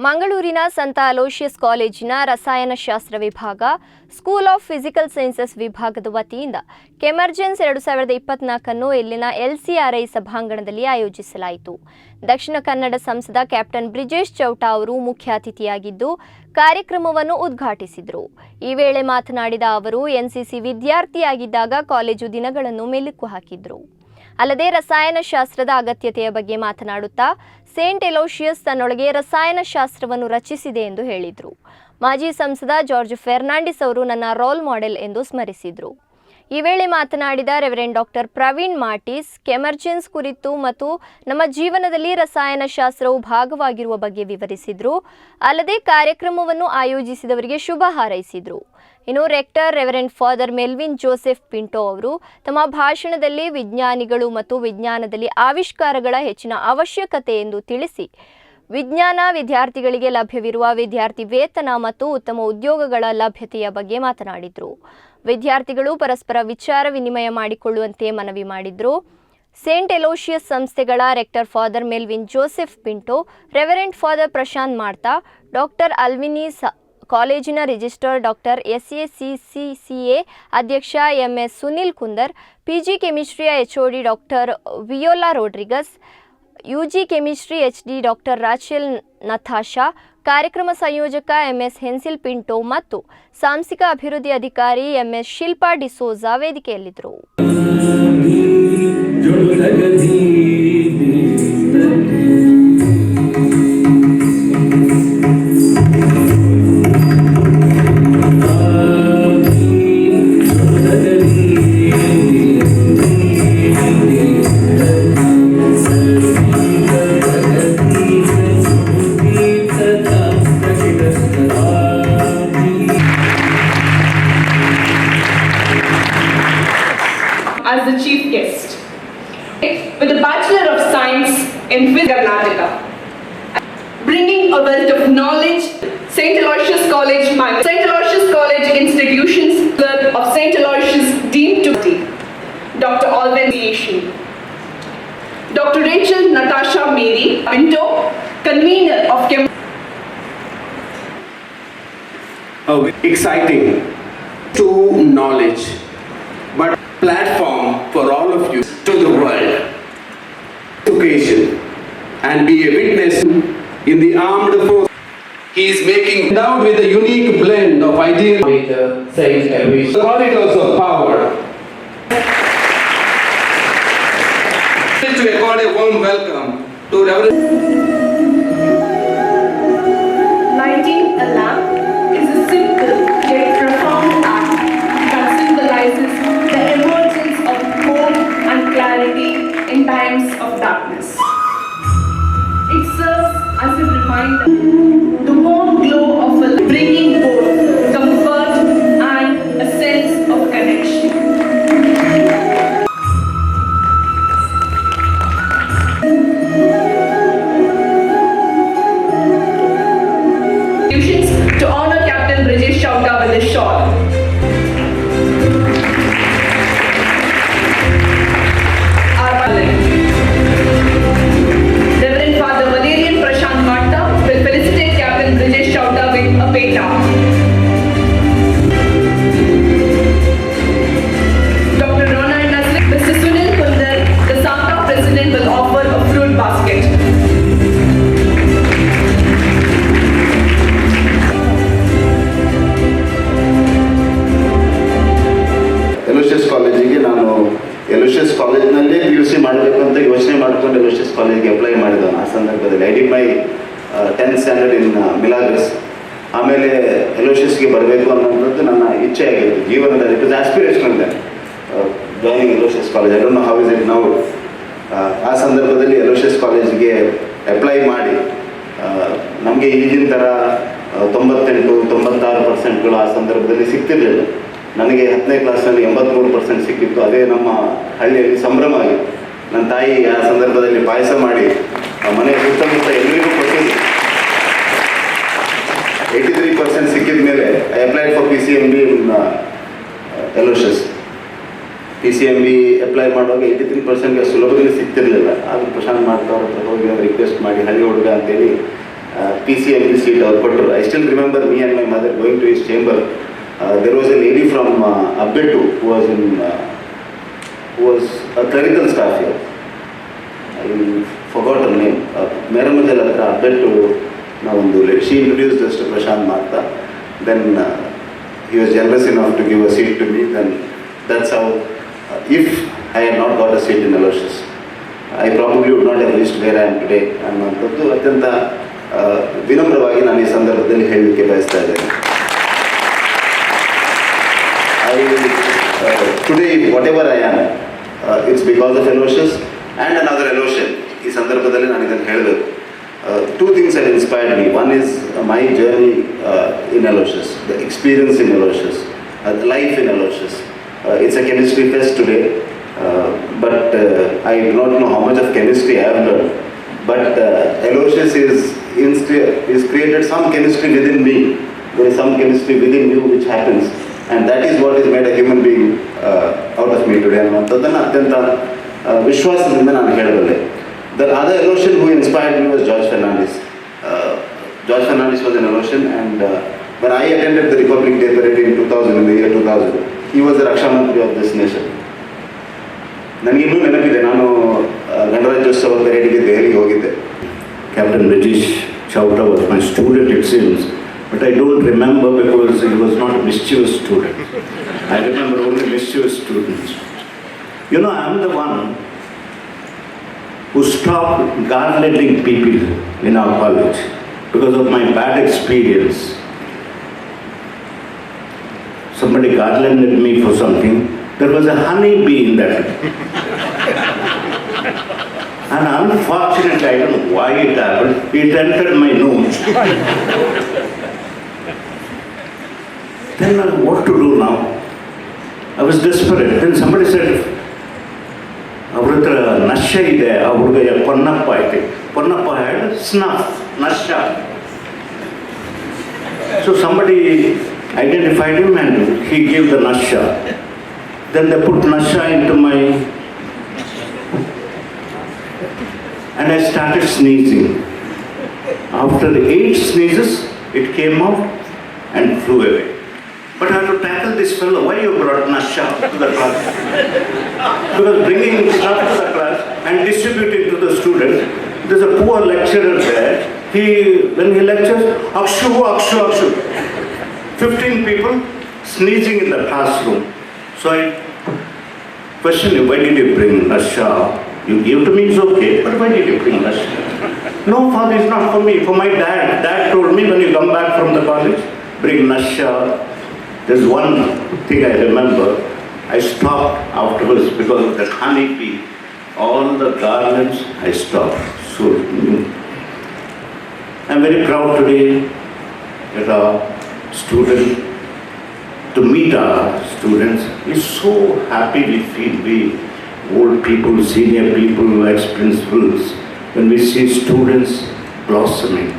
ಮಂಗಳೂರಿನ ಸಂತ ಅಲೋಷಿಯಸ್ ಕಾಲೇಜಿನ ರಸಾಯನಶಾಸ್ತ್ರ ವಿಭಾಗ, ಸ್ಕೂಲ್ ಆಫ್ ಫಿಸಿಕಲ್ ಸೈನ್ಸಸ್ ವಿಭಾಗದ ವತಿಯಿಂದ ಕೆಮರ್ಜೆನ್ಸ್ 2024 ಅನ್ನು ಇಲ್ಲಿನ LCRI ಸಭಾಂಗಣದಲ್ಲಿ ಆಯೋಜಿಸಲಾಯಿತು. ದಕ್ಷಿಣ ಕನ್ನಡ ಸಂಸದ ಕ್ಯಾಪ್ಟನ್ ಬ್ರಿಜೇಶ್ ಚೌಟ ಅವರು ಮುಖ್ಯ ಅತಿಥಿಯಾಗಿದ್ದು ಕಾರ್ಯಕ್ರಮವನ್ನು ಉದ್ಘಾಟಿಸಿದರು. ಈ ವೇಳೆ ಮಾತನಾಡಿದ ಅವರು NCC ವಿದ್ಯಾರ್ಥಿಯಾಗಿದ್ದಾಗ ಕಾಲೇಜು ದಿನಗಳನ್ನು ಮೆಲುಕು ಹಾಕಿದರು. ಅಲ್ಲದೆ ರಸಾಯನಶಾಸ್ತ್ರದ ಅಗತ್ಯತೆಯ ಬಗ್ಗೆ ಮಾತನಾಡುತ್ತಾ ಸೇಂಟ್ ಎಲೋಷಿಯಸ್ ತನ್ನೊಳಗೆ ರಸಾಯನಶಾಸ್ತ್ರವನ್ನು ರಚಿಸಿದೆ ಎಂದು ಹೇಳಿದರು. ಮಾಜಿ ಸಂಸದ ಜಾರ್ಜ್ ಫೆರ್ನಾಂಡಿಸ್ ಅವರು ನನ್ನ ರೋಲ್ ಮಾಡೆಲ್ ಎಂದು ಸ್ಮರಿಸಿದರು. ಈ ವೇಳೆ ಮಾತನಾಡಿದ ರೆವರೆಂಡ್ ಡಾಕ್ಟರ್ ಪ್ರವೀಣ್ ಮಾರ್ಟಿಸ್ ಕೆಮರ್ಜೆನ್ಸ್ ಕುರಿತು ಮತ್ತು ನಮ್ಮ ಜೀವನದಲ್ಲಿ ರಸಾಯನಶಾಸ್ತ್ರವು ಭಾಗವಾಗಿರುವ ಬಗ್ಗೆ ವಿವರಿಸಿದರು. ಅಲ್ಲದೆ ಕಾರ್ಯಕ್ರಮವನ್ನು ಆಯೋಜಿಸಿದವರಿಗೆ ಶುಭ ಹಾರೈಸಿದರು. ಇನ್ನು rector reverend father Melvin Joseph Pinto ಅವರು ತಮ್ಮ ಭಾಷಣದಲ್ಲಿ ವಿಜ್ಞಾನಿಗಳು ಮತ್ತು ವಿಜ್ಞಾನದಲ್ಲಿ ಆವಿಷ್ಕಾರಗಳ ಹೆಚ್ಚಿನ ಅವಶ್ಯಕತೆ ಎಂದು ತಿಳಿಸಿ ವಿಜ್ಞಾನ ವಿದ್ಯಾರ್ಥಿಗಳಿಗೆ ಲಭ್ಯವಿರುವ ವಿದ್ಯಾರ್ಥಿ ವೇತನ ಮತ್ತು ಉತ್ತಮ ಉದ್ಯೋಗಗಳ ಲಭ್ಯತೆಯ ಬಗ್ಗೆ ಮಾತನಾಡಿದರು. ವಿದ್ಯಾರ್ಥಿಗಳು ಪರಸ್ಪರ ವಿಚಾರ ವಿನಿಮಯ ಮಾಡಿಕೊಳ್ಳುವಂತೆ ಮನವಿ ಮಾಡಿದರು. ಸೇಂಟ್ ಎಲೋಷಿಯಸ್ ಸಂಸ್ಥೆಗಳ rector Father Melvin Joseph Pinto, Reverend Father Prashanth Martha, doctor ಅಲ್ವಿನೀಸ್, ಕಾಲೇಜಿನ ರಿಜಿಸ್ಟ್ರಾರ್ ಡಾಕ್ಟರ್ SACCCA ಅಧ್ಯಕ್ಷ MS ಸುನಿಲ್ ಕುಂದರ್, PG ಕೆಮಿಸ್ಟ್ರಿಯ HOD doctor Viola Rodrigues, UG chemistry HD doctor Rachel Natasha, ಕಾರ್ಯಕ್ರಮ ಸಂಯೋಜಕ MS ಹೆನ್ಸಿಲ್ ಪಿಂಟೋ ಮತ್ತು ಸಾಂಸ್ಥಿಕ ಅಭಿವೃದ್ಧಿ ಅಧಿಕಾರಿ MS ಶಿಲ್ಪಾ ಡಿಸೋಜಾ ವೇದಿಕೆಯಲ್ಲಿದ್ದರು. As the chief guest, with a Bachelor of Science in Karnataka, bringing a wealth of knowledge, St. Aloysius College, St. Aloysius College institutions of St. Aloysius deemed to be Dr. Alvin Asian, Dr. Rachel Natasha Mary Pinto, convener of exciting to knowledge, but platform for all of you to the world occasion and be a witness in the armed force. He is making endowed with a unique blend of ideas Saint Aloysius, the corridors of power. To accord a warm welcome to Reverend. Lighting a lamp is a simple yet profound act that symbolizes the emergence of hope and clarity in times of darkness. It serves as a reminder, the warm glow of a bringing both comfort and a sense of connection. To honor Captain Brijesh Chauta with a shawl. Reverend Father Valerian Prashant Marta will felicitate Captain Brijesh Chauta with a peta. Dr. Ronald Nasrik, Mr. Sunil Kundar, the Santa President, will offer a fruit basket. Aloysius ಕಾಲೇಜಿಗೆ ನಾನು Aloysius ಕಾಲೇಜಿನಲ್ಲೇ PUC ಮಾಡಬೇಕು ಅಂತ ಯೋಚನೆ ಮಾಡಿಕೊಂಡು Aloysius ಕಾಲೇಜಿಗೆ apply ಮಾಡಿದವನು. ಆ ಸಂದರ್ಭದಲ್ಲಿ I did my 10th standard in Milagros. ಆಮೇಲೆ ಎಲೋಷಿಯಸ್ಗೆ ಬರಬೇಕು ಅನ್ನೋದು ನನ್ನ ಇಚ್ಛೆ ಆಗಿತ್ತು ಜೀವನದ. It was aspirational then joining Aloysius college. I don't know how is it now. ಆ ಸಂದರ್ಭದಲ್ಲಿ ಎಲೋಷಿಯಸ್ ಕಾಲೇಜಿಗೆ ಅಪ್ಲೈ ಮಾಡಿ ನಮಗೆ ಈಗಿನ ಥರ 98-96% ಆ ಸಂದರ್ಭದಲ್ಲಿ ಸಿಗ್ತಿರಲಿಲ್ಲ. ನನಗೆ 10ನೇ ಕ್ಲಾಸ್ನಲ್ಲಿ 83% ಸಿಕ್ಕಿತ್ತು. ಅದೇ ನಮ್ಮ ಹಳ್ಳಿಯಲ್ಲಿ ಸಂಭ್ರಮ ಆಗಿತ್ತು. ನನ್ನ ತಾಯಿ ಆ ಸಂದರ್ಭದಲ್ಲಿ ಪಾಯಸ ಮಾಡಿ ಮನೆಯ ಸುತ್ತಮುತ್ತ ಎಲ್ಲರಿಗೂ ಕೊಟ್ಟಿದ್ದು. 83% ಸಿಕ್ಕಿದ ಮೇಲೆ I applied for PCMB in Aloysius. PCMB apply ಮಾಡುವಾಗ 83% ಸುಲಭದಲ್ಲಿ ಸಿಗ್ತಿರಲಿಲ್ಲ. ಆದರೂ ಪ್ರಶಾಂತ್ ಮಾಡ್ತಾ ಅವ್ರ ಹತ್ರ ಹೋಗಿ ರಿಕ್ವೆಸ್ಟ್ ಮಾಡಿ ಹಳ್ಳಿ ಹುಡುಗ ಅಂತೇಳಿ PCMB seat ಅವ್ರು ಕೊಟ್ಟರು. I still remember me and my mother going to his chamber. There was a lady from Abbetu who was a clerical staff here. I forgot her name. Meramajal hatra Abbetu na ಒಂದು she introduced us to Prashant Martha. Then he was generous enough to give a seat to me. Then that's how, if I had not got a seat in Aloysius, I probably would not have reached where I am today. ಅನ್ನುವಂಥದ್ದು ಅತ್ಯಂತ ವಿನಮ್ರವಾಗಿ ನಾನು ಈ ಸಂದರ್ಭದಲ್ಲಿ ಹೇಳಲಿಕ್ಕೆ ಬಯಸ್ತಾ ಇದ್ದೇನೆ. Today, whatever I am, it's because of Aloysius and another Aloysian. ಈ ಸಂದರ್ಭದಲ್ಲಿ ನಾನು ಇದನ್ನು ಹೇಳಬೇಕು. Two things have inspired me. One is my journey in Aloysius, the experience in Aloysius, the life in Aloysius. It's a chemistry fest today, but I do not know how much of chemistry I have learned. But Aloysius is created some chemistry within me. There is some chemistry within you which happens, and that is what has made a human being out of me today. ಅನ್ನುವಂಥದ್ದನ್ನು ಅತ್ಯಂತ ವಿಶ್ವಾಸದಿಂದ ನಾನು ಹೇಳಬಲ್ಲೆ. The other Aloysian who inspired me was George Fernandez. George Fernandez was an Aloysian, and when I attended the Republic Day parade in 2000, in the year 2000, he was the Raksha Mantri of this nation. ನನಗಿನ್ನೂ ನೆನಪಿದೆ, ನಾನು ಗಣರಾಜ್ಯೋತ್ಸವ ಪರೇಡ್ಗೆ ದೆಹಲಿಗೆ ಹೋಗಿದ್ದೆ. Captain Rajesh Chowta was my student, it seems, but I don't remember because he was not a mischievous student. I remember only mischievous students. You know, I am the one who stopped garlanding people in our college because of my bad experience. Somebody garlanded me for something. There was a honey bee in that. And unfortunately, I don't know why it happened, it entered my nose. Then what to do now? I was desperate. Then somebody said, ಅವ್ರ ಹತ್ರ ನಶ್ಯ ಇದೆ, ಆ ಹುಡುಗ ಪೊನ್ನಪ್ಪ ಐತೆ. Ponnappa had snuff, ನಶ್ಯ. So somebody identified him and he gave the nashya. Then they put nashya into my, and I started sneezing. After 8 sneezes, it came out and flew away. But I have to tackle this fellow. Why you brought nashya to the class? Because bringing stuff to the class and distributing to the students, there's a poor lecturer there. When he lectures, akshu, akshu, akshu. 15 people sneezing in the classroom. So I question him, why did you bring nashya? You gave to me, it's okay, but why did you bring nashya? No, father, it's not for me, for my dad. Dad told me when you come back from the college, bring nashya. There's one thing I remember, I stopped afterwards because of that honey bee. All the garlands, I stopped. So, I'm very proud today that our student, to meet our students, is so happy we feel, we old people, senior people, ex-principals, when we see students blossoming.